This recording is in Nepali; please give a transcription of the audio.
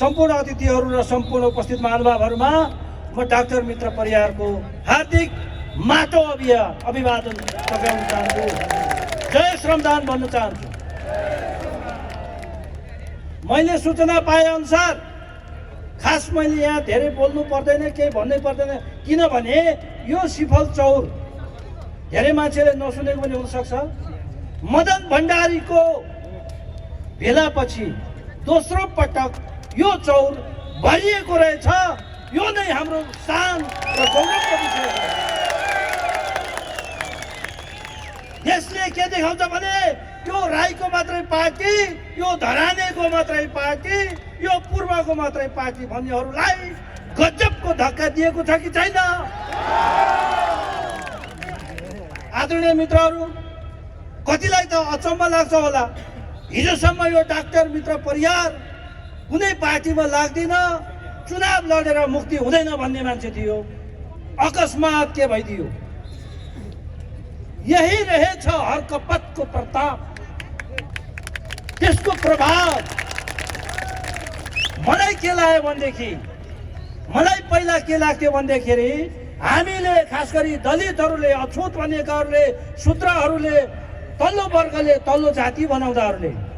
सम्पूर्ण अतिथिहरू र सम्पूर्ण उपस्थित महानुभावहरूमा म डाक्टर मित्र परियारको हार्दिक माटो अभिवादन टक्राउन चाहन्छु। जय श्रमदान भन्न चाहन्छु। मैले सूचना पाए अनुसार खास मैले यहाँ धेरै बोल्नु पर्दैन, केही भन्नै पर्दैन, किनभने यो सिफल चौर धेरै मान्छेले नसुनेको पनि हुनसक्छ। मदन भण्डारीको भेलापछि दोस्रो पटक यो चौर भरिएको रहेछ। यो नै हाम्रो शान र गौरवको विषय हो। यसले के देखाउँछ भने यो राईको मात्रै पार्टी, यो धरानेको मात्रै पार्टी, यो पूर्वको मात्रै पार्टी भन्नेहरूलाई गजबको धक्का दिएको छ कि छैन? आदरणीय मित्रहरू, कतिलाई त अचम्म लाग्छ होला, हिजोसम्म यो डाक्टर मित्र परियार कुनै पार्टीमा लाग्दिन, चुनाव लडेर मुक्ति हुँदैन भन्ने मान्छे थियो। अकस्मात के भइदियो? यही रहेछ हर्कपतको प्रताप, त्यसको प्रभाव। मलाई के लाग्यो भनेदेखि, मलाई पहिला के लाग्थ्यो भन्दाखेरि हामीले खास गरी दलितहरूले, अछुत भनिएकाहरूले, शूद्रहरूले, तल्लो वर्गले, तल्लो जाति बनाउँदाहरूले